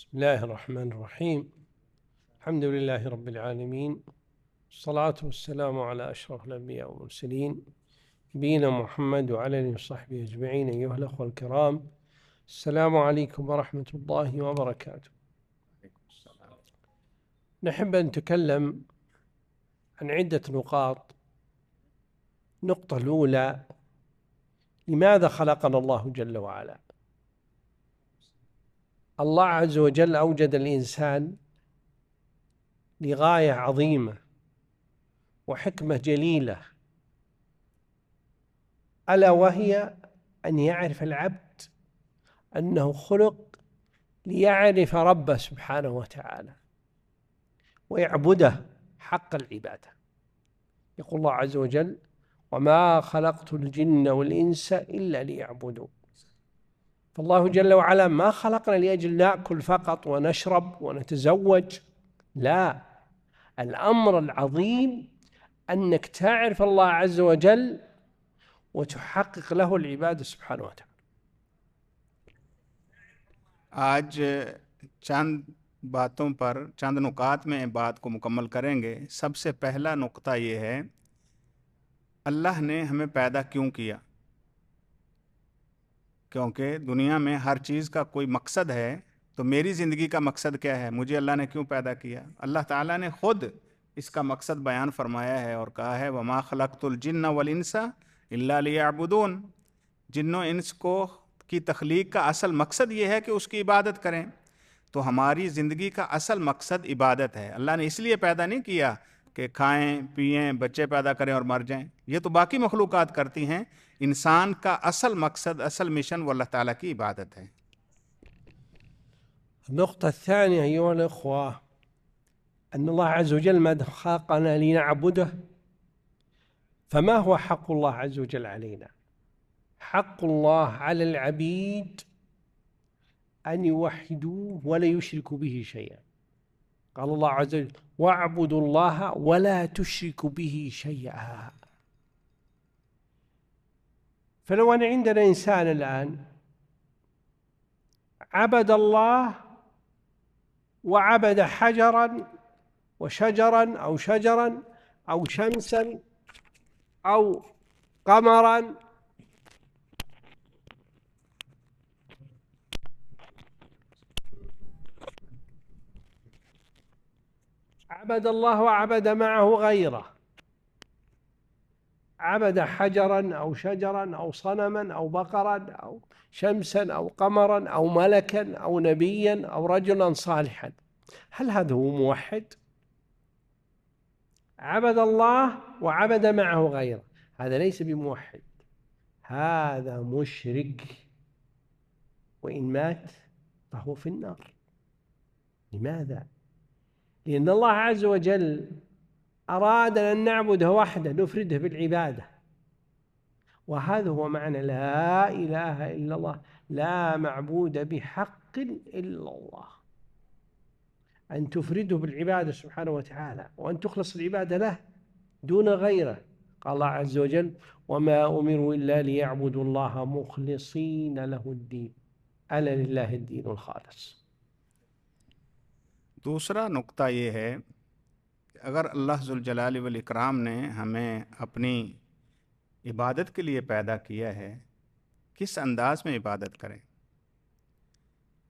بسم الله الرحمن الرحيم. الحمد لله رب العالمين، والصلاة والسلام على أشرف الأنبياء والمرسلين نبينا محمد وعلى آله وصحبه أجمعين. أيها الأخوة الكرام، السلام عليكم ورحمة الله وبركاته. نحب أن نتكلم عن عدة نقاط. النقطة الأولى: لماذا خلقنا الله جل وعلا؟ الله عز وجل أوجد الإنسان لغاية عظيمة وحكمة جليلة، ألا وهي أن يعرف العبد أنه خلق ليعرف ربه سبحانه وتعالى ويعبده حق العبادة. يقول الله عز وجل: وما خلقت الجن والإنس إلا ليعبدوا. فالله جل وعلا ما خلقنا لأجل نأكل فقط ونشرب ونتزوج، لا، الأمر العظيم أنك تعرف الله عز وجل وتحقق له العبادة سبحانه وتعالى. آج چند باتوں پر چند نکات میں بات کو مکمل کریں گے۔ سب سے پہلا نقطہ یہ ہے، اللہ نے ہمیں پیدا کیوں کیا؟ کیونکہ دنیا میں ہر چیز کا کوئی مقصد ہے، تو میری زندگی کا مقصد کیا ہے؟ مجھے اللہ نے کیوں پیدا کیا؟ اللہ تعالیٰ نے خود اس کا مقصد بیان فرمایا ہے اور کہا ہے وَمَا خَلَقْتُ الْجِنَّ وَالْإِنسَ إِلَّا لِيَعْبُدُونَ۔ جن و انس کی تخلیق کا اصل مقصد یہ ہے کہ اس کی عبادت کریں، تو ہماری زندگی کا اصل مقصد عبادت ہے۔ اللہ نے اس لیے پیدا نہیں کیا کہ کھائیں پئیں بچے پیدا کریں اور مر جائیں، یہ تو باقی مخلوقات کرتی ہیں۔ انسان کا اصل مقصد، اصل مشن وہ اللہ تعالیٰ کی عبادت ہے۔ النقطة الثانية أيها الأخوة، أن الله عز وجل ما خلقنا لنعبده، فما هو حق الله عز وجل علينا؟ حق الله على العبيد أن يوحدوه ولا يشركوا به شيئا. قال الله عز وجل: واعبدوا الله ولا تشركوا به شيئا. فلو أن عندنا إنسان الآن عبد الله وعبد حجرا وشجرا أو شجرا أو شمسا أو قمرا عبد الله وعبد معه غيره، عبد حجرا أو شجرا أو صنما أو بقرا أو شمسا أو قمرا أو ملكا أو نبيا أو رجلا صالحا، هل هذا هو موحد؟ عبد الله وعبد معه غيره، هذا ليس بموحد، هذا مشرك، وإن مات فهو في النار. لماذا؟ لأن الله عز وجل أراد أن نعبده وحده، نفرده بالعبادة، وهذا هو معنى لا إله إلا الله، لا معبود بحق إلا الله، أن تفرده بالعبادة سبحانه وتعالى، وأن تخلص العبادة له دون غيره. قال الله عز وجل: وما أمروا إلا ليعبدوا الله مخلصين له الدين ألا لله الدين الخالص. دوسرا نقطہ یہ ہے کہ اگر اللہ ذوالجلال والاکرام نے ہمیں اپنی عبادت کے لیے پیدا کیا ہے، کس انداز میں عبادت کریں؟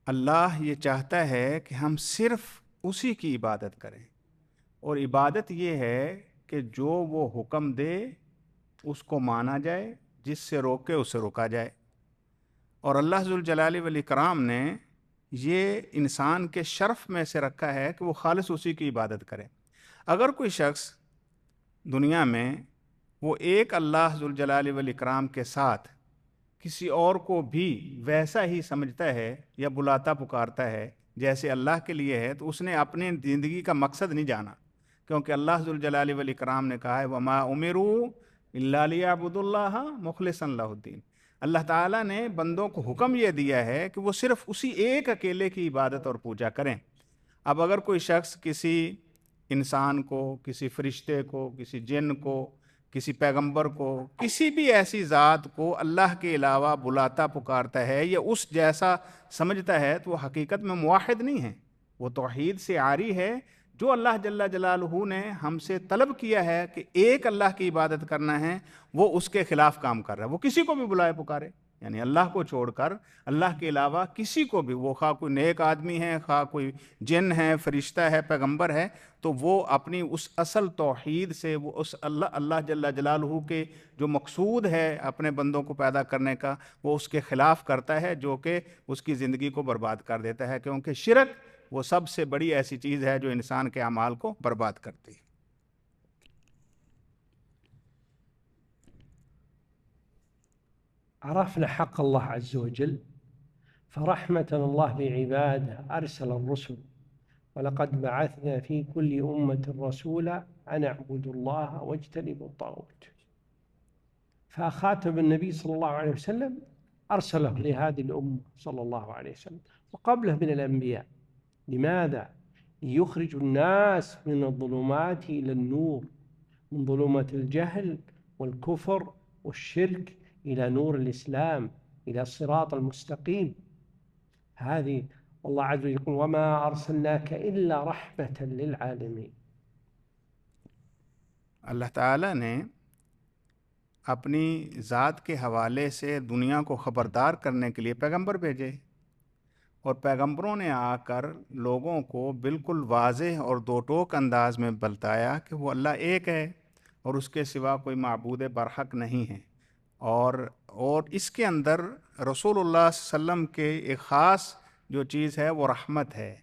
اللہ یہ چاہتا ہے کہ ہم صرف اسی کی عبادت کریں، اور عبادت یہ ہے کہ جو وہ حکم دے اس کو مانا جائے، جس سے روکے اسے روکا جائے۔ اور اللہ ذوالجلال والاکرام نے یہ انسان کے شرف میں سے رکھا ہے کہ وہ خالص اسی کی عبادت کرے۔ اگر کوئی شخص دنیا میں وہ ایک اللہ ذوالجلال والاکرام کے ساتھ کسی اور کو بھی ویسا ہی سمجھتا ہے یا بلاتا پکارتا ہے جیسے اللہ کے لیے ہے، تو اس نے اپنے زندگی کا مقصد نہیں جانا، کیونکہ اللہ ذوالجلال والاکرام نے کہا ہے وَمَا أُمِرُوا إِلَّا لِيَعْبُدُوا اللَّهَ مُخْلِصًا لَهُ الدِّينَ۔ اللہ تعالیٰ نے بندوں کو حکم یہ دیا ہے کہ وہ صرف اسی ایک اکیلے کی عبادت اور پوجا کریں۔ اب اگر کوئی شخص کسی انسان کو، کسی فرشتے کو، کسی جن کو، کسی پیغمبر کو، کسی بھی ایسی ذات کو اللہ کے علاوہ بلاتا پکارتا ہے یا اس جیسا سمجھتا ہے تو وہ حقیقت میں موحد نہیں ہے، وہ توحید سے عاری ہے۔ جو اللہ جل جلالہ نے ہم سے طلب کیا ہے کہ ایک اللہ کی عبادت کرنا ہے، وہ اس کے خلاف کام کر رہا ہے۔ وہ کسی کو بھی بلائے پکارے، یعنی اللہ کو چھوڑ کر اللہ کے علاوہ کسی کو بھی، وہ خواہ کوئی نیک آدمی ہے، خواہ کوئی جن ہے، فرشتہ ہے، پیغمبر ہے، تو وہ اپنی اس اصل توحید سے، وہ اس اللہ جل جلالہ کے جو مقصود ہے اپنے بندوں کو پیدا کرنے کا، وہ اس کے خلاف کرتا ہے، جو کہ اس کی زندگی کو برباد کر دیتا ہے، کیونکہ شرک وہ سب سے بڑی ایسی چیز ہے جو انسان کے اعمال کو برباد کرتی ہے۔ عرفنا حق الله عز وجل، فرحمة الله بعباده أرسل الرسل، ولقد بعثنا في كل أمة رسولا أن اعبدوا الله واجتنبوا الطاغوت. فخاتم النبي صلى الله عليه وسلم أرسله لهذه الأمة صلى الله عليه وسلم وقبله من الأنبياء. لماذا؟ ليخرج الناس من الظلمات إلى النور، من ظلمة الجهل والكفر والشرك إلى نور الإسلام، إلى الصراط المستقيم. هذه والله عز وجل يقول وما أرسلناك إلا رحمة للعالمين. اللہ تعالیٰ نے اپنی ذات کے حوالے سے دنیا کو خبردار کرنے کے لیے پیغمبر بھیجے، اور پیغمبروں نے آ کر لوگوں کو بالکل واضح اور دو ٹوک انداز میں بتایا کہ وہ اللہ ایک ہے اور اس کے سوا کوئی معبود برحق نہیں ہے، اور اس کے اندر رسول اللہ صلی اللہ علیہ وسلم کے ایک خاص جو چیز ہے وہ رحمت ہے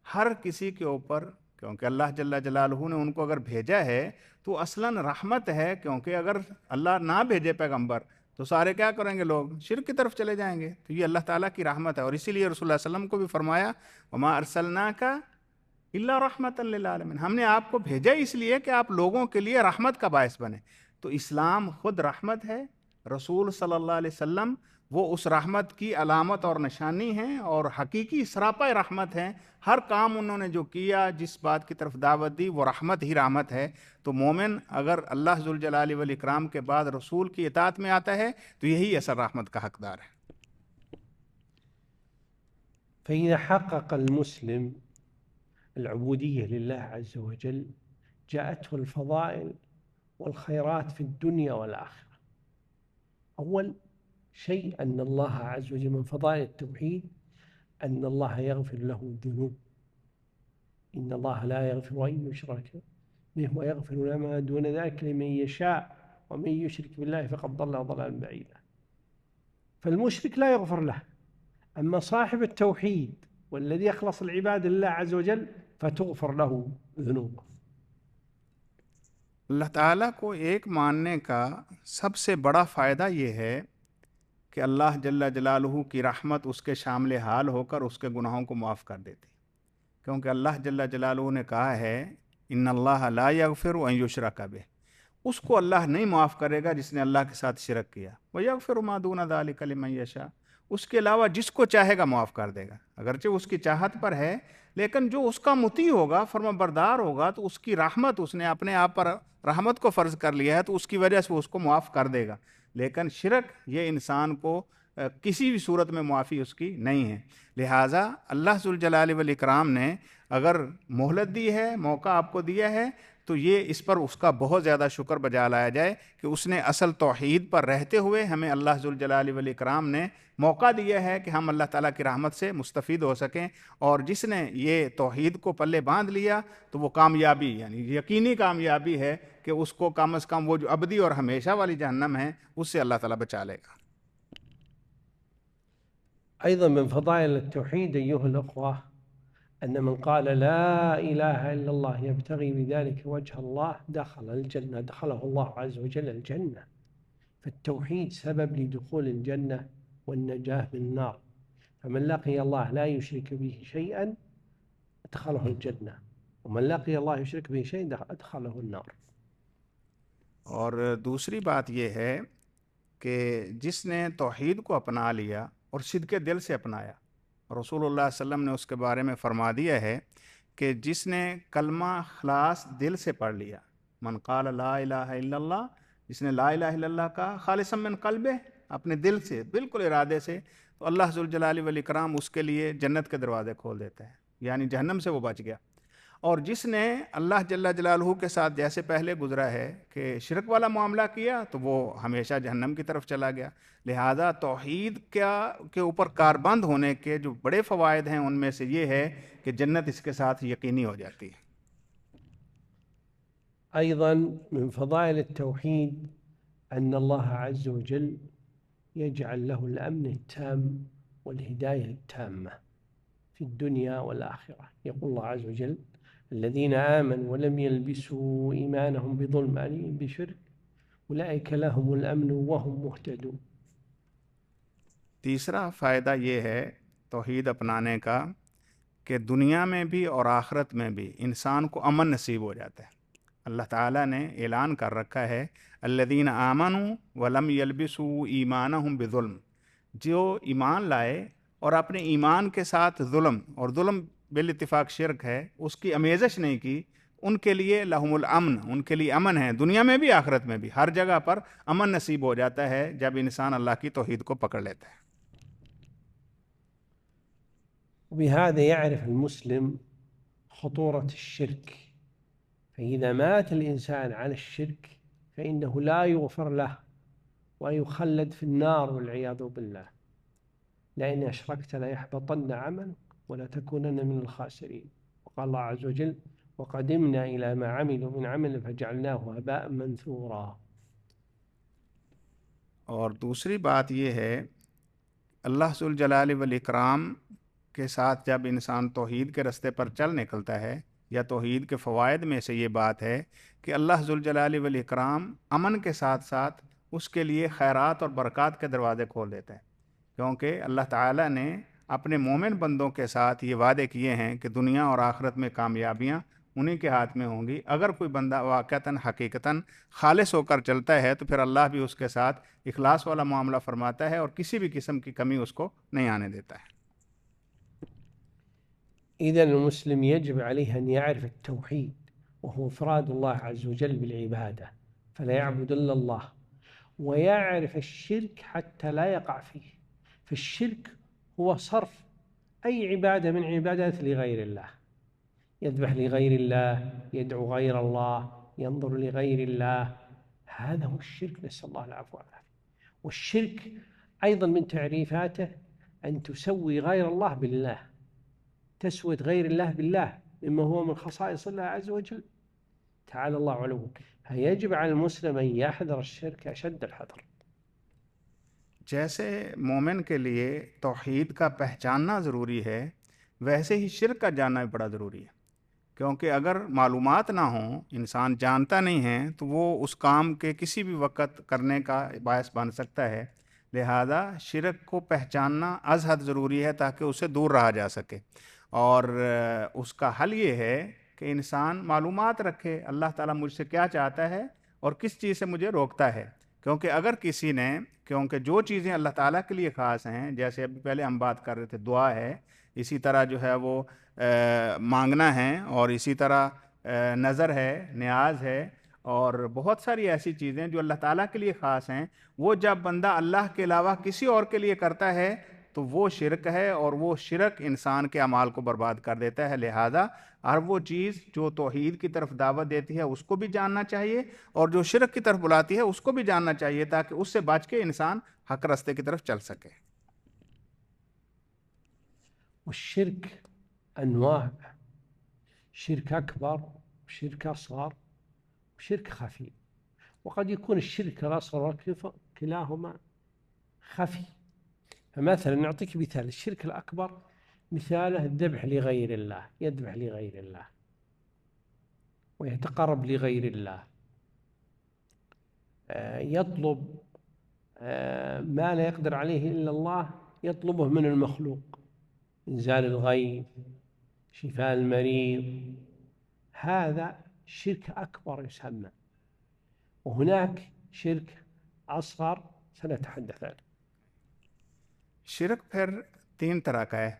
ہر کسی کے اوپر، کیونکہ اللہ جل جلالہ نے ان کو اگر بھیجا ہے تو اصلاً رحمت ہے، کیونکہ اگر اللہ نہ بھیجے پیغمبر تو سارے کیا کریں گے؟ لوگ شرک کی طرف چلے جائیں گے۔ تو یہ اللہ تعالیٰ کی رحمت ہے، اور اسی لیے رسول اللہ صلی اللہ علیہ وسلم کو بھی فرمایا وما ارسلناک الا رحمۃ للعالمین، ہم نے آپ کو بھیجا اس لیے کہ آپ لوگوں کے لیے رحمت کا باعث بنے۔ تو اسلام خود رحمت ہے، رسول صلی اللہ علیہ وسلم وہ اس رحمت کی علامت اور نشانی ہیں، اور حقیقی سراپا رحمت ہیں۔ ہر کام انہوں نے جو کیا، جس بات کی طرف دعوت دی، وہ رحمت ہی رحمت ہے۔ تو مومن اگر اللہ ذوالجلال والاکرام کے بعد رسول کی اطاعت میں آتا ہے تو یہی اصل رحمت کا حقدار ہے۔ فإذا حقق المسلم العبودية لله عز وجل جاءته الفضائل والخيرات في الدنيا والآخرة. أول شيء أن الله عز وجل من فضائل التوحيد أن الله يغفر له الذنوب، إن الله لا يغفر أن يشرك به ويغفر ما دون ذلك لمن يشاء ومن يشرك بالله فقد ضل ضلالا بعيدا. فالمشرك لا يغفر له، أما صاحب التوحيد والذي يخلص العباد لله عز وجل فتغفر له ذنوبه. اللہ تعالیٰ کو ایک ماننے کا سب سے بڑا فائدہ یہ ہے کہ اللہ جل جلالہ کی رحمت اس کے شامل حال ہو کر اس کے گناہوں کو معاف کر دیتی، کیونکہ اللہ جل جلالہ نے کہا ہے ان اللہ لا یغفر ان یشرک بہ، اس کو اللہ نہیں معاف کرے گا جس نے اللہ کے ساتھ شرک کیا، ویغفر ما دون ذلک لمن یشاء، اس کے علاوہ جس کو چاہے گا معاف کر دے گا، اگرچہ اس کی چاہت پر ہے، لیکن جو اس کا مطیع ہوگا، فرما بردار ہوگا، تو اس کی رحمت، اس نے اپنے آپ پر رحمت کو فرض کر لیا ہے تو اس کی وجہ سے وہ اس کو معاف کر دے گا۔ لیکن شرک یہ انسان کو کسی بھی صورت میں معافی اس کی نہیں ہے۔ لہٰذا اللہ ذوالجلال والاکرام نے اگر مہلت دی ہے، موقع آپ کو دیا ہے، تو یہ اس پر اس کا بہت زیادہ شکر بجا لایا جائے کہ اس نے اصل توحید پر رہتے ہوئے ہمیں اللہ ذوالجلال والاکرام نے موقع دیا ہے کہ ہم اللہ تعالیٰ کی رحمت سے مستفید ہو سکیں، اور جس نے یہ توحید کو پلے باندھ لیا تو وہ کامیابی، یعنی یقینی کامیابی ہے کہ اس کو کم از کم وہ جو ابدی اور ہمیشہ والی جہنم ہے اس سے اللہ تعالیٰ بچا لے گا۔ أيضا من فضائل التوحيد أيها الأخوة أن من قال لا إله إلا الله يبتغي بذلك وجه الله دخل الجنة، دخله الله عز وجل الجنة. فالتوحيد سبب لدخول الجنة والنجاة من النار، فمن لقي الله لا يشرك به شيئا أدخله الجنة، ومن لقي الله يشرك به شيئا أدخله النار. اور دوسری بات یہ ہے کہ جس نے توحید کو اپنا لیا اور صدق دل سے اپنایا، رسول اللہ صلی اللہ علیہ وسلم نے اس کے بارے میں فرما دیا ہے کہ جس نے کلمہ خلاص دل سے پڑھ لیا، من قال لا الہ الا اللہ جس نے لا الہ الا اللہ کا خالصا من قلب، اپنے دل سے بالکل ارادے سے، تو اللہ ذوالجلال والاکرام اس کے لیے جنت کے دروازے کھول دیتا ہے، یعنی جہنم سے وہ بچ گیا۔ اور جس نے اللہ جل جلالہ کے ساتھ جیسے پہلے گزرا ہے کہ شرک والا معاملہ کیا تو وہ ہمیشہ جہنم کی طرف چلا گیا۔ لہذا توحید کے اوپر کاربند ہونے کے جو بڑے فوائد ہیں ان میں سے یہ ہے کہ جنت اس کے ساتھ یقینی ہو جاتی ہے۔ أيضا من فضائل التوحيد أن الله عز وجل يجعل له الأمن التام والهداية التامة في الدنيا والآخرة. يقول الله عز وجل: الذين آمنوا ولم يلبسوا إيمانهم بظلم يعني بشرك أولئك لهم الأمن وهم مهتدون. تیسرا فائدہ یہ ہے توحید اپنانے کا کہ دنیا میں بھی اور آخرت میں بھی انسان کو امن نصیب ہو جاتا ہے۔ اللہ تعالیٰ نے اعلان کر رکھا ہے الذین آمنوا ولم یلبسوا ایمانہم بظلم، جو ایمان لائے اور اپنے ایمان کے ساتھ ظلم، اور ظلم بالاتفاق شرک ہے، اس کی آمیزش نہیں کی، ان کے لیے لہم الامن، ان کے لیے امن ہے، دنیا میں بھی آخرت میں بھی، ہر جگہ پر امن نصیب ہو جاتا ہے جب انسان اللہ کی توحید کو پکڑ لیتا ہے۔ وبهذا يعرف المسلم خطورة الشرك، فإذا مات الإنسان على الشرك فإنه لا يغفر له ويخلد في النار والعياذ بالله، لئن أشركت ليحبطن عملك ولتكونن من الخاسرين. وقال الله عز وجل: وقدمنا إلى ما عملوا من عمل فجعلناه هباء منثورا. اور دوسری بات یہ ہے اللہ ذوالجلال والاکرام کے ساتھ جب انسان توحید کے رستے پر چل نکلتا ہے، یا توحید کے فوائد میں سے یہ بات ہے کہ اللہ ذوالجلال والاکرام امن کے ساتھ ساتھ اس کے لیے خیرات اور برکات کے دروازے کھول دیتا ہے، کیونکہ اللہ تعالیٰ نے اپنے مومن بندوں کے ساتھ یہ وعدے کیے ہیں کہ دنیا اور آخرت میں کامیابیاں انہی کے ہاتھ میں ہوں گی۔ اگر کوئی بندہ واقعتاً حقیقتاً خالص ہو کر چلتا ہے تو پھر اللہ بھی اس کے ساتھ اخلاص والا معاملہ فرماتا ہے اور کسی بھی قسم کی کمی اس کو نہیں آنے دیتا ہے۔ إذن المسلم يجب عليه أن يعرف التوحيد وهو إفراد الله عز وجل بالعبادة فلا يعبد إلا الله، ويعرف الشرك حتى لا يقع فيه. فالشرك هو صرف أي عبادة من عبادات لغير الله، يذبح لغير الله، يدعو غير الله، ينظر لغير الله، هذا هو الشرك، نسأل الله العفو والعافية. والشرك أيضا من تعريفاته أن تسوي غير الله بالله، تسوية غير الله بالله مما هو من خصائص الله عز وجل تعالى الله علوه. فيجب على المسلم أن يحذر الشرك أشد الحذر. جیسے مومن کے لیے توحید کا پہچاننا ضروری ہے، ویسے ہی شرک کا جاننا بھی بڑا ضروری ہے، کیونکہ اگر معلومات نہ ہوں، انسان جانتا نہیں ہے، تو وہ اس کام کے کسی بھی وقت کرنے کا باعث بن سکتا ہے۔ لہذا شرک کو پہچاننا از حد ضروری ہے تاکہ اسے دور رہا جا سکے، اور اس کا حل یہ ہے کہ انسان معلومات رکھے اللہ تعالیٰ مجھ سے کیا چاہتا ہے اور کس چیز سے مجھے روکتا ہے، کیونکہ اگر کسی نے، کیونکہ جو چیزیں اللہ تعالیٰ کے لیے خاص ہیں، جیسے ابھی پہلے ہم بات کر رہے تھے دعا ہے، اسی طرح جو ہے وہ مانگنا ہے، اور اسی طرح نظر ہے، نیاز ہے، اور بہت ساری ایسی چیزیں جو اللہ تعالیٰ کے لیے خاص ہیں، وہ جب بندہ اللہ کے علاوہ کسی اور کے لیے کرتا ہے تو وہ شرک ہے، اور وہ شرک انسان کے اعمال کو برباد کر دیتا ہے۔ لہذا ہر وہ چیز جو توحید کی طرف دعوت دیتی ہے اس کو بھی جاننا چاہیے، اور جو شرک کی طرف بلاتی ہے اس کو بھی جاننا چاہیے، تاکہ اس سے بچ کے انسان حق راستے کی طرف چل سکے۔ والشرك أنواع، شرك أكبر وشرك أصغر وشرك خفي، وقد يكون الشرك الأصغر كلاهما خفي. فمثلا نعطيك مثال الشرك الأكبر، مثاله الذبح لغير الله، يذبح لغير الله ويتقرب لغير الله، يطلب ما لا يقدر عليه إلا الله، يطلبه من المخلوق، إنزال الغيث، شفاء المريض، هذا شرك أكبر يسمى. وهناك شرك أصغر سنتحدث عنه. شرک پھر تین طرح کا ہے،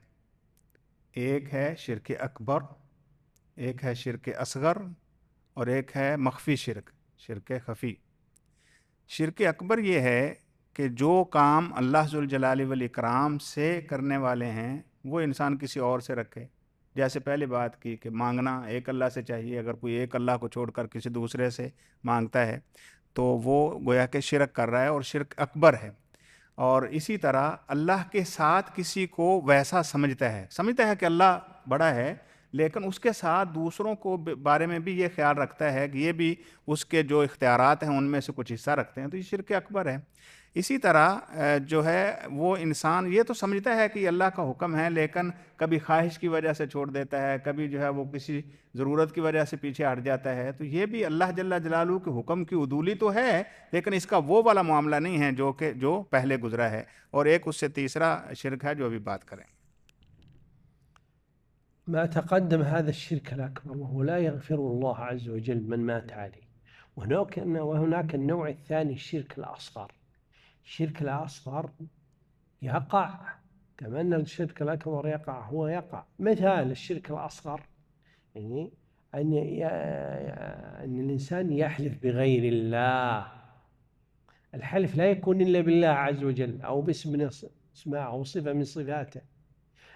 ایک ہے شرک اکبر، ایک ہے شرک اصغر، اور ایک ہے مخفی شرک، شرک خفی۔ شرک اکبر یہ ہے کہ جو کام اللہ ذوالجلال والاکرام سے کرنے والے ہیں وہ انسان کسی اور سے رکھے. جیسے پہلے بات کی کہ مانگنا ایک اللہ سے چاہیے، اگر کوئی ایک اللہ کو چھوڑ کر کسی دوسرے سے مانگتا ہے تو وہ گویا کہ شرک کر رہا ہے اور شرک اکبر ہے. اور اسی طرح اللہ کے ساتھ کسی کو ویسا سمجھتا ہے کہ اللہ بڑا ہے، لیکن اس کے ساتھ دوسروں کو بارے میں بھی یہ خیال رکھتا ہے کہ یہ بھی اس کے جو اختیارات ہیں ان میں سے کچھ حصہ رکھتے ہیں، تو یہ شرک اکبر ہے. اسی طرح جو ہے وہ انسان یہ تو سمجھتا ہے کہ یہ اللہ کا حکم ہے، لیکن کبھی خواہش کی وجہ سے چھوڑ دیتا ہے، کبھی جو ہے وہ کسی ضرورت کی وجہ سے پیچھے ہٹ جاتا ہے. تو یہ بھی اللہ جل جلالہ کے حکم کی عدولی تو ہے، لیکن اس کا وہ والا معاملہ نہیں ہے جو پہلے گزرا ہے. اور ایک اس سے تیسرا شرک ہے جو ابھی بات کریں. ما تقدم هذا الشرك الأكبر وهو لا يغفر الله عز وجل من مات عليه. وهناك النوع الثاني الشرك الأصغر. الشرك الأصغر يقع كما أن الشرك الأكبر يقع، هو يقع. مثال الشرك الأصغر يعني أن الإنسان يحلف بغير الله. الحلف لا يكون إلا بالله عز وجل أو باسم من اسماء أو صفة من صفاته.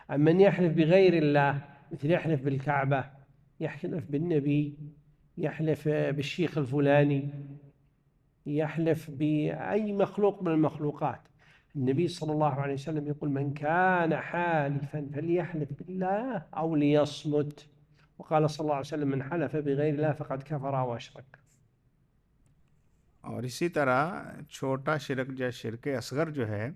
أما من يحلف بغير الله مثل يحلف بالكعبة، يحلف بالنبي، يحلف بالشيخ الفلاني، يحلف بأي مخلوق من المخلوقات. النبي صلى الله عليه وسلم يقول من كان حالفا فليحلف بالله أو ليصمت. وقال صلى الله عليه وسلم من حلف بغير الله فقد كفر وأشرك. اور اسی طرح چھوٹا شرک یا شرک اصغر جو ہے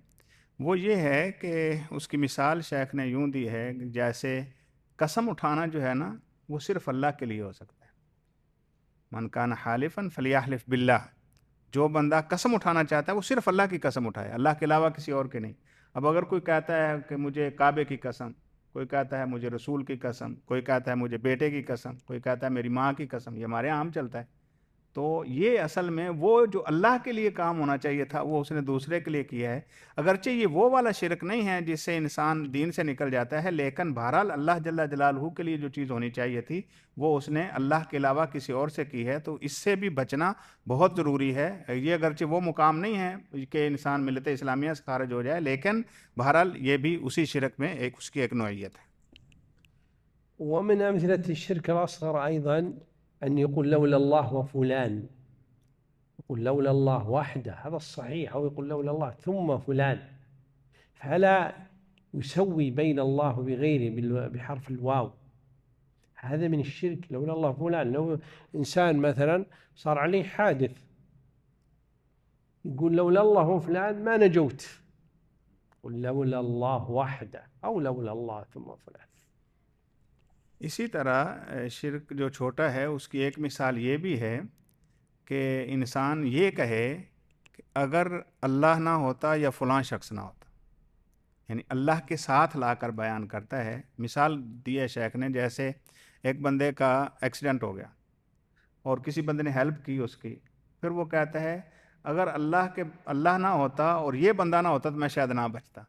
وہ یہ ہے کہ اس کی مثال شیخ نے یوں دی ہے جیسے قسم اٹھانا جو ہے نا وہ صرف اللہ کے لیے ہو سکتا ہے. من کان حالفا فلیحلف باللہ، جو بندہ قسم اٹھانا چاہتا ہے وہ صرف اللہ کی قسم اٹھائے، اللہ کے علاوہ کسی اور کے نہیں. اب اگر کوئی کہتا ہے کہ مجھے کعبے کی قسم، کوئی کہتا ہے مجھے رسول کی قسم، کوئی کہتا ہے مجھے بیٹے کی قسم، کوئی کہتا ہے میری ماں کی قسم، یہ ہمارے عام چلتا ہے. تو یہ اصل میں وہ جو اللہ کے لیے کام ہونا چاہیے تھا وہ اس نے دوسرے کے لیے کیا ہے. اگرچہ یہ وہ والا شرک نہیں ہے جس سے انسان دین سے نکل جاتا ہے، لیکن بہرحال اللہ جل جلالہ کے لیے جو چیز ہونی چاہیے تھی وہ اس نے اللہ کے علاوہ کسی اور سے کی ہے. تو اس سے بھی بچنا بہت ضروری ہے. یہ اگرچہ وہ مقام نہیں ہے کہ انسان ملت اسلامیہ سے خارج ہو جائے، لیکن بہرحال یہ بھی اسی شرک میں اس کی ایک نوعیت ہے. ومن أمثلة الشرك الأصغر أيضا أن يقول لولا الله وفلان، يقول لولا الله وحده، هذا الصحيح، أو يقول لولا الله ثم فلان، فلا يسوي بين الله بغيره بحرف الواو. هذا من الشرك. لولا الله فلان، لو إنسان مثلا صار عليه حادث يقول لولا الله وفلان ما نجوت، يقول لولا الله وحده أو لولا الله ثم فلان. اسی طرح شرک جو چھوٹا ہے اس کی ایک مثال یہ بھی ہے کہ انسان یہ کہے کہ اگر اللہ نہ ہوتا یا فلاں شخص نہ ہوتا، یعنی اللہ کے ساتھ لا کر بیان کرتا ہے. مثال دی ہے شیخ نے، جیسے ایک بندے کا ایکسیڈنٹ ہو گیا اور کسی بندے نے ہیلپ کی اس کی، پھر وہ کہتا ہے اگر اللہ نہ ہوتا اور یہ بندہ نہ ہوتا تو میں شاید نہ بچتا.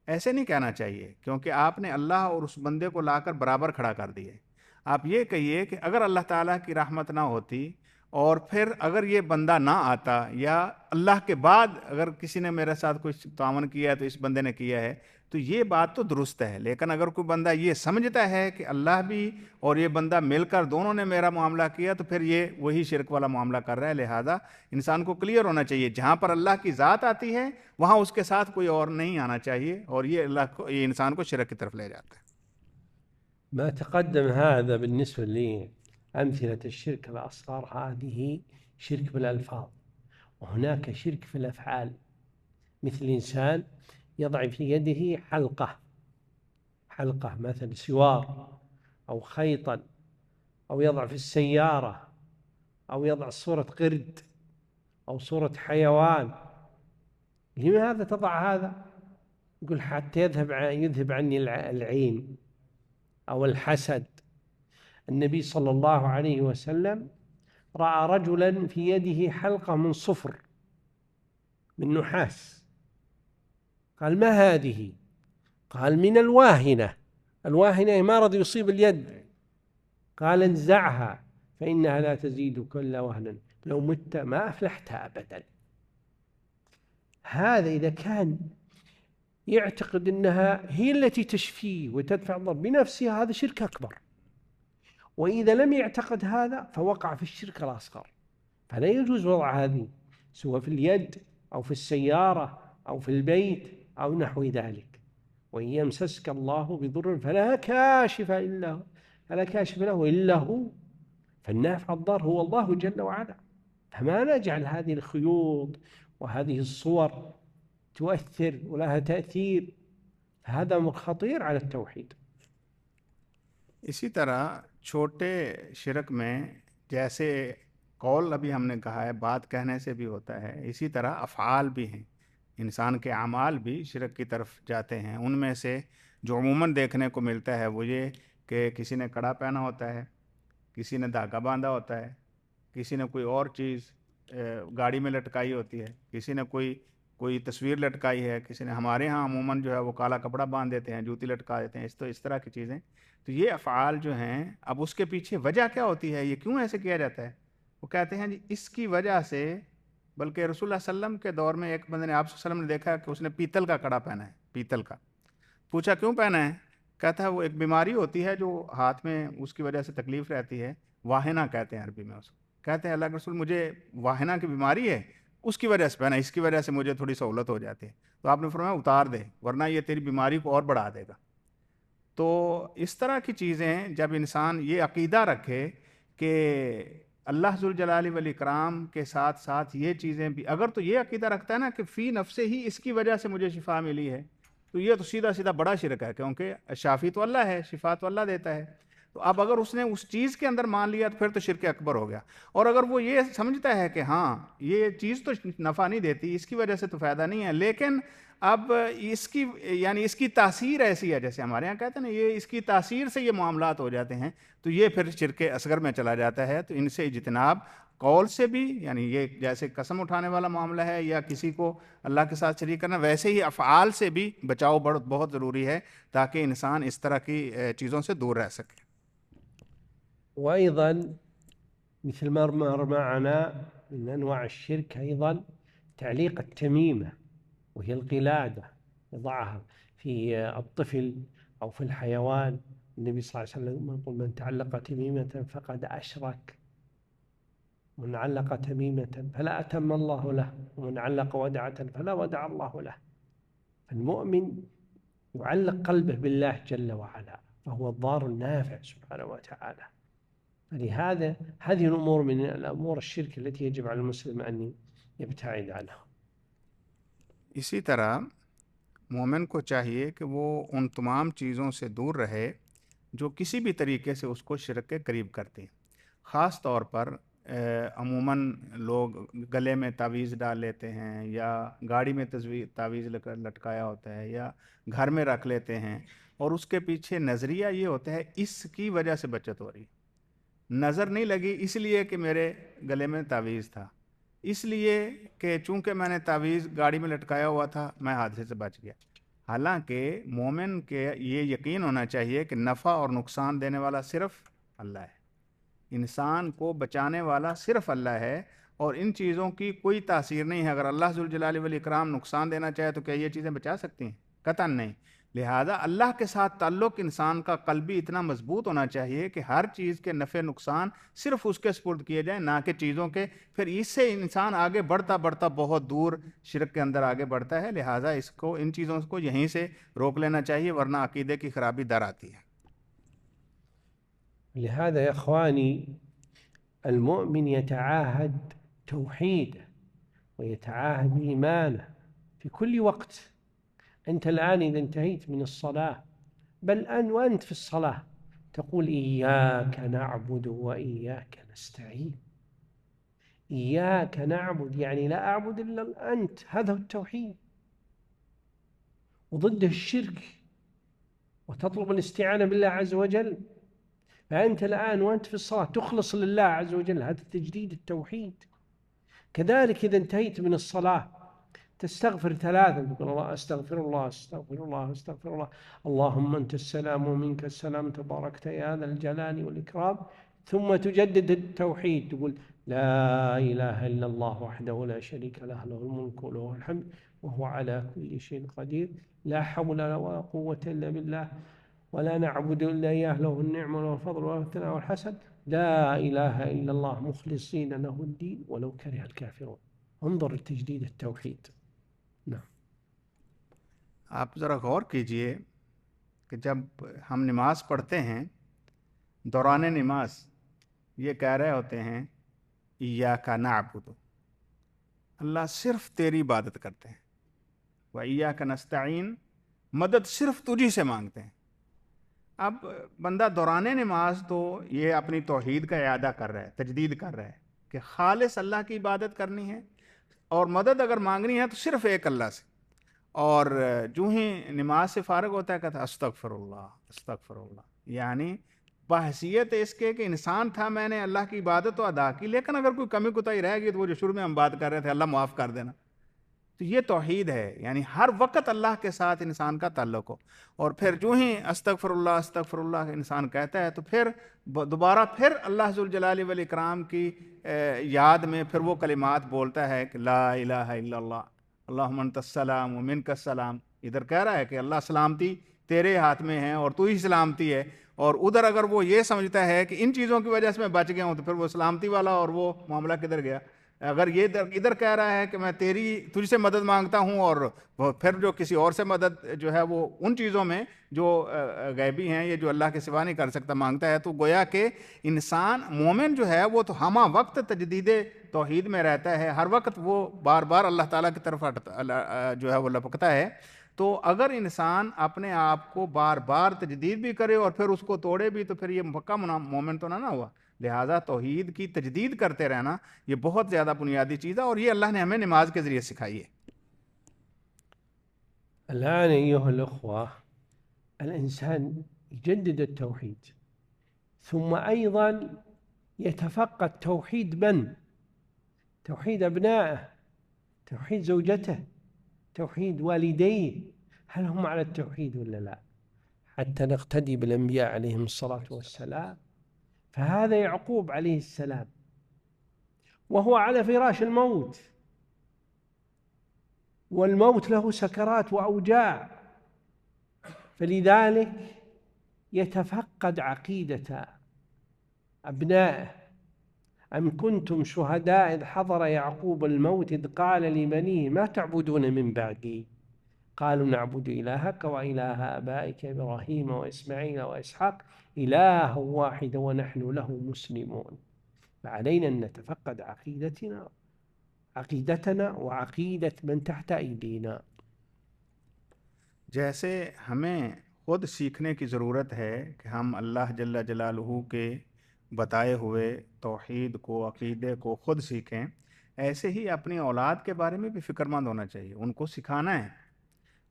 ایسے نہیں کہنا چاہیے، کیونکہ آپ نے اللہ اور اس بندے کو لا کر برابر کھڑا کر دیے. آپ یہ کہیے کہ اگر اللہ تعالیٰ کی رحمت نہ ہوتی اور پھر اگر یہ بندہ نہ آتا، یا اللہ کے بعد اگر کسی نے میرے ساتھ کچھ تعاون کیا ہے تو اس بندے نے کیا ہے، تو یہ بات تو درست ہے. لیکن اگر کوئی بندہ یہ سمجھتا ہے کہ اللہ بھی اور یہ بندہ مل کر دونوں نے میرا معاملہ کیا، تو پھر یہ وہی شرک والا معاملہ کر رہا ہے. لہذا انسان کو کلیئر ہونا چاہیے، جہاں پر اللہ کی ذات آتی ہے وہاں اس کے ساتھ کوئی اور نہیں آنا چاہیے، اور یہ انسان کو شرک کی طرف لے جاتا ہے. ما تقدم هذا بالنسبة لأمثلة الشرك الأصغر، هذه شرك بالألفاظ. وهناك شرك في الأفعال، مثل إنسان يضع في يده حلقة مثل سوار أو خيطا، أو يضع في السيارة، أو يضع صورة قرد أو صورة حيوان. لماذا تضع هذا؟ يقول حتى يذهب عني العين أو الحسد. النبي صلى الله عليه وسلم رأى رجلا في يده حلقة من صفر من نحاس، قال ما هذه؟ قال من الواهنة مرض يصيب اليد. قال انزعها فإنها لا تزيدك إلا وهنا، لو مت ما أفلحت أبدا. هذا إذا كان يعتقد أنها هي التي تشفيه وتدفع الضر بنفسها هذا شرك أكبر، وإذا لم يعتقد هذا فوقع في الشرك الأصغر. فلا يجوز وضع هذه سواء في اليد أو في السيارة أو في البيت أو نحو ذلك. وإن يمسسك الله بضر فلا كاشف له إلا هو، فالنافع الضار هو الله جل وعلا. فما نجعل هذه الخيوط وهذه الصور تؤثر ولها تأثير، هذا أمر خطير على التوحيد. اسی طرح چھوٹے شرک میں جیسے قول ابھی ہم نے کہا ہے بات کہنے سے بھی ہوتا ہے، اسی طرح افعال بھی ہیں، انسان کے اعمال بھی شرک کی طرف جاتے ہیں۔ ان میں سے جو عموماً دیکھنے کو ملتا ہے وہ یہ کہ کسی نے کڑا پہنا ہوتا ہے، کسی نے دھاگا باندھا ہوتا ہے، کسی نے کوئی اور چیز گاڑی میں لٹکائی ہوتی ہے، کسی نے کوئی تصویر لٹکائی ہے، کسی نے ہمارے ہاں عموماً جو ہے وہ کالا کپڑا باندھ دیتے ہیں، جوتی لٹکا دیتے ہیں، اس طرح کی چیزیں۔ تو یہ افعال جو ہیں، اب اس کے پیچھے وجہ کیا ہوتی ہے، یہ کیوں ایسے کیا جاتا ہے؟ وہ کہتے ہیں جی اس کی وجہ سے، بلکہ رسول اللہ صلی اللہ علیہ وسلم کے دور میں ایک بندے نے، آپ صلی اللہ علیہ وسلم نے دیکھا کہ اس نے پیتل کا کڑا پہنا ہے، پیتل کا۔ پوچھا کیوں پہنا ہے؟ کہتا ہے وہ ایک بیماری ہوتی ہے جو ہاتھ میں اس کی وجہ سے تکلیف رہتی ہے، واہنہ کہتے ہیں عربی میں اس کو۔ کہتے ہیں اللہ کے رسول مجھے واہنہ کی بیماری ہے، اس کی وجہ سے پہنا، اس کی وجہ سے مجھے تھوڑی سہولت ہو جاتی ہے۔ تو آپ نے فرمایا اتار دے ورنہ یہ تیری بیماری کو اور بڑھا دے گا۔ تو اس طرح کی چیزیں جب انسان یہ عقیدہ رکھے کہ اللہ ذوالجلال والاکرام کے ساتھ ساتھ یہ چیزیں بھی، اگر تو یہ عقیدہ رکھتا ہے نا کہ فی نفسے ہی اس کی وجہ سے مجھے شفا ملی ہے، تو یہ تو سیدھا سیدھا بڑا شرک ہے، کیونکہ شافی تو اللہ ہے، شفا تو اللہ دیتا ہے۔ تو اب اگر اس نے اس چیز کے اندر مان لیا تو پھر تو شرک اکبر ہو گیا۔ اور اگر وہ یہ سمجھتا ہے کہ ہاں یہ چیز تو نفع نہیں دیتی، اس کی وجہ سے تو فائدہ نہیں ہے، لیکن اب اس کی تاثیر ایسی ہے، جیسے ہمارے ہاں کہتے ہیں نا، یہ اس کی تاثیر سے یہ معاملات ہو جاتے ہیں، تو یہ پھر شرک اصغر میں چلا جاتا ہے۔ تو ان سے اجتناب قول سے بھی، یعنی یہ جیسے قسم اٹھانے والا معاملہ ہے یا کسی کو اللہ کے ساتھ شریک کرنا، ویسے ہی افعال سے بھی بچاؤ بہت ضروری ہے تاکہ انسان اس طرح کی چیزوں سے دور رہ سکے۔ وأيضا مثل ما مر معنا من أنواع الشرك أيضا تعليق التميمة، وهي القلادة، يضعها في الطفل أو في الحيوان. النبي صلى الله عليه وسلم يقول من تعلق تميمة فقد أشرك، من علق تميمة فلا أتم الله له، ومن علق ودعة فلا ودع الله له. فالمؤمن يعلق قلبه بالله جل وعلا، فهو الضار النافع سبحانه وتعالى. فلهذا هذه الأمور من الأمور الشرك التي يجب على المسلم أن يبتعد عنها۔ اسی طرح مومن کو چاہیے کہ وہ ان تمام چیزوں سے دور رہے جو کسی بھی طریقے سے اس کو شرک کے قریب کرتی ہیں۔ خاص طور پر عموماً لوگ گلے میں تعویذ ڈال لیتے ہیں، یا گاڑی میں تعویذ لٹکایا ہوتا ہے، یا گھر میں رکھ لیتے ہیں، اور اس کے پیچھے نظریہ یہ ہوتا ہے اس کی وجہ سے بچت ہو رہی، نظر نہیں لگی اس لیے کہ میرے گلے میں تعویذ تھا، اس لیے کہ چونکہ میں نے تعویذ گاڑی میں لٹکایا ہوا تھا میں حادثے سے بچ گیا۔ حالانکہ مومن کے یہ یقین ہونا چاہیے کہ نفع اور نقصان دینے والا صرف اللہ ہے، انسان کو بچانے والا صرف اللہ ہے، اور ان چیزوں کی کوئی تاثیر نہیں ہے۔ اگر اللہ ذوالجلال والاکرام نقصان دینا چاہے تو کیا یہ چیزیں بچا سکتی ہیں؟ قطعاً نہیں۔ لہذا اللہ کے ساتھ تعلق انسان کا قلبی اتنا مضبوط ہونا چاہیے کہ ہر چیز کے نفع نقصان صرف اس کے سپرد کیے جائیں، نہ کہ چیزوں کے۔ پھر اس سے انسان آگے بڑھتا بہت دور شرک کے اندر آگے بڑھتا ہے۔ لہذا ان چیزوں کو یہیں سے روک لینا چاہیے، ورنہ عقیدے کی خرابی در آتی ہے۔ لهذا يا إخواني المؤمن يتعاهد توحيده ويتعاهد إيمانه في كل وقت. أنت الآن إذا انتهيت من الصلاة، بل وأنت في الصلاة تقول إياك نعبد وإياك نستعين. إياك نعبد يعني لا أعبد إلا أنت، هذا هو التوحيد، وضده الشرك، وتطلب الاستعانة بالله عز وجل. فأنت الآن وأنت في الصلاة تخلص لله عز وجل، هذا تجديد التوحيد. كذلك إذا انتهيت من الصلاة تستغفر ثلاثا، تقول الله أستغفر الله أستغفر الله أستغفر الله، اللهم أنت السلام ومنك السلام تباركت يا ذا الجلال والإكرام. ثم تجدد التوحيد، تقول لا إله إلا الله وحده لا شريك له، له الملك وله الحمد وهو على كل شيء قدير. لا حول ولا قوة إلا بالله، ولا نعبد إلا إياه، له النعمة وله الفضل وله الثناء والحسن. لا إله إلا الله مخلصين له الدين ولو كره الكافرون. انظر لتجديد التوحيد. نعم. آپ ذرا غور کیجئے کہ جب ہم نماز پڑھتے ہیں دوران نماز یہ کہہ رہے ہوتے ہیں ایاک نعبد، اللہ صرف تیری عبادت کرتے ہیں، و ایاک نستعین، مدد صرف تجھی سے مانگتے ہیں۔ اب بندہ دوران نماز تو یہ اپنی توحید کا اعادہ کر رہا ہے، تجدید کر رہا ہے کہ خالص اللہ کی عبادت کرنی ہے، اور مدد اگر مانگنی ہے تو صرف ایک اللہ سے۔ اور جو ہی نماز سے فارغ ہوتا ہے کہتا ہے استغفر اللہ استغفر اللہ، یعنی بحیثیت اس کے کہ انسان تھا، میں نے اللہ کی عبادت تو ادا کی، لیکن اگر کوئی کمی کوتاہی رہ گئی تو وہ جو شروع میں ہم بات کر رہے تھے اللہ معاف کر دینا، تو یہ توحید ہے، یعنی ہر وقت اللہ کے ساتھ انسان کا تعلق ہو۔ اور پھر جو ہی استغفر اللہ انسان کہتا ہے تو پھر دوبارہ پھر اللہ ذوالجلال والاکرام کی یاد میں پھر وہ کلمات بولتا ہے کہ لا الہ الا اللہ اللہم انت السلام و منک السلام۔ ادھر کہہ رہا ہے کہ اللہ سلامتی تیرے ہاتھ میں ہے اور تو ہی سلامتی ہے، اور ادھر اگر وہ یہ سمجھتا ہے کہ ان چیزوں کی وجہ سے میں بچ گیا ہوں تو پھر وہ سلامتی والا اور وہ معاملہ کدھر گیا؟ اگر یہ ادھر کہہ رہا ہے کہ میں تجھ سے مدد مانگتا ہوں، اور پھر جو کسی اور سے مدد جو ہے وہ ان چیزوں میں جو غیبی ہیں، یہ جو اللہ کے سوا نہیں کر سکتا، مانگتا ہے، تو گویا کہ انسان مومن جو ہے وہ تو ہمہ وقت تجدید توحید میں رہتا ہے، ہر وقت وہ بار بار اللہ تعالیٰ کی طرف جو ہے وہ لپکتا ہے۔ تو اگر انسان اپنے آپ کو بار بار تجدید بھی کرے اور پھر اس کو توڑے بھی تو پھر یہ پکا مومن تو نہ ہوا۔ لہٰذا توحید کی تجدید کرتے رہنا یہ بہت زیادہ بنیادی چیز ہے، اور یہ اللہ نے ہمیں نماز کے ذریعے سکھائی ہے۔ الآن أيها الأخوة الإنسان يجدد التوحيد، ثم أيضا يتفقد توحيد من؟ توحيد أبنائه، توحيد زوجته، توحيد والديه، هل هم على التوحيد ولا لا؟ حتى نقتدي بالأنبياء عليهم الصلاة والسلام. فهذا يعقوب عليه السلام وهو على فراش الموت، والموت له سكرات وأوجاع، فلذلك يتفقد عقيدة أبنائه. أم كنتم شهداء إذ حضر يعقوب الموت إذ قال لبنيه ما تعبدون من بعدي قالوا نعبد إلهك وإله آبائك إبراهيم وإسماعيل وإسحاق إله واحد ونحن له مسلمون. فعلينا أن نتفقد عقيدتنا وعقيدة من تحت أيدينا. جیسے ہمیں خود سیکھنے کی ضرورت ہے کہ ہم اللہ جل جلالہ کے بتائے ہوئے توحید کو، عقیدے کو خود سیکھیں، ایسے ہی اپنی اولاد کے بارے میں بھی فکر مند ہونا چاہیے، ان کو سکھانا ہے۔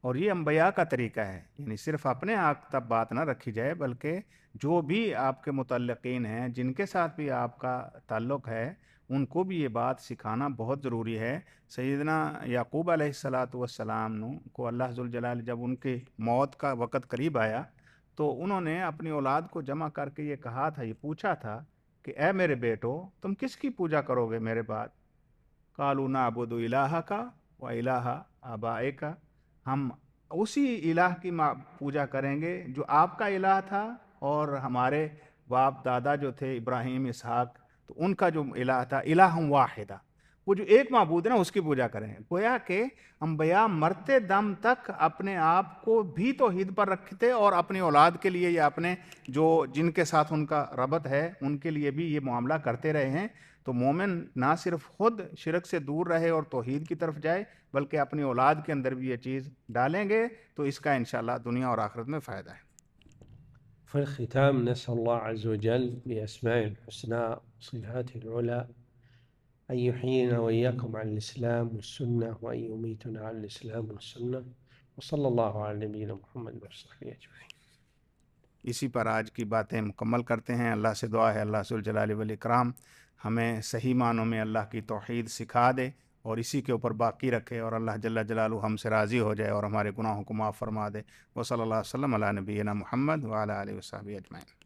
اور یہ انبیاء کا طریقہ ہے، یعنی صرف اپنے آپ تک بات نہ رکھی جائے، بلکہ جو بھی آپ کے متعلقین ہیں، جن کے ساتھ بھی آپ کا تعلق ہے، ان کو بھی یہ بات سکھانا بہت ضروری ہے۔ سیدنا یعقوب علیہ السلام کو اللہ ذوالجلال جب ان کی موت کا وقت قریب آیا تو انہوں نے اپنی اولاد کو جمع کر کے یہ کہا تھا، یہ پوچھا تھا کہ اے میرے بیٹو تم کس کی پوجا کرو گے میرے بعد؟ قالوا نعبد الہک و الہ آبائک، ہم اسی الہ کی پوجا کریں گے جو آپ کا الہ تھا اور ہمارے باپ دادا جو تھے ابراہیم اسحاق، تو ان کا جو الہ تھا الہ واحدہ، وہ جو ایک معبود ہے نا اس کی پوجا کریں گے۔ گویا کہ انبیاء مرتے دم تک اپنے آپ کو بھی توحید پر رکھتے اور اپنی اولاد کے لیے یا اپنے جن کے ساتھ ان کا ربط ہے ان کے لیے بھی یہ معاملہ کرتے رہے ہیں۔ تو مومن نہ صرف خود شرک سے دور رہے اور توحید کی طرف جائے، بلکہ اپنی اولاد کے اندر بھی یہ چیز ڈالیں گے تو اس کا انشاءاللہ دنیا اور آخرت میں فائدہ ہے۔ في الختام نسأل الله عز وجل بأسمائه الحسنى وصفاته العلى أن يحيينا وإياكم على الإسلام والسنة وأن يميتنا على الإسلام والسنة، وصلى الله على نبينا محمد وصحبه أجمعين۔ اسی پر آج کی باتیں مکمل کرتے ہیں۔ اللہ سے دعا ہے اللہ ذوالجلال والاکرام ہمیں صحیح معنوں میں اللہ کی توحید سکھا دے اور اسی کے اوپر باقی رکھے، اور اللہ جل جلالہ ہم سے راضی ہو جائے اور ہمارے گناہوں کو معاف فرما دے۔ وصلی اللہ وسلم علی نبینا محمد وعلی آلہ وصحبہ اجمعین۔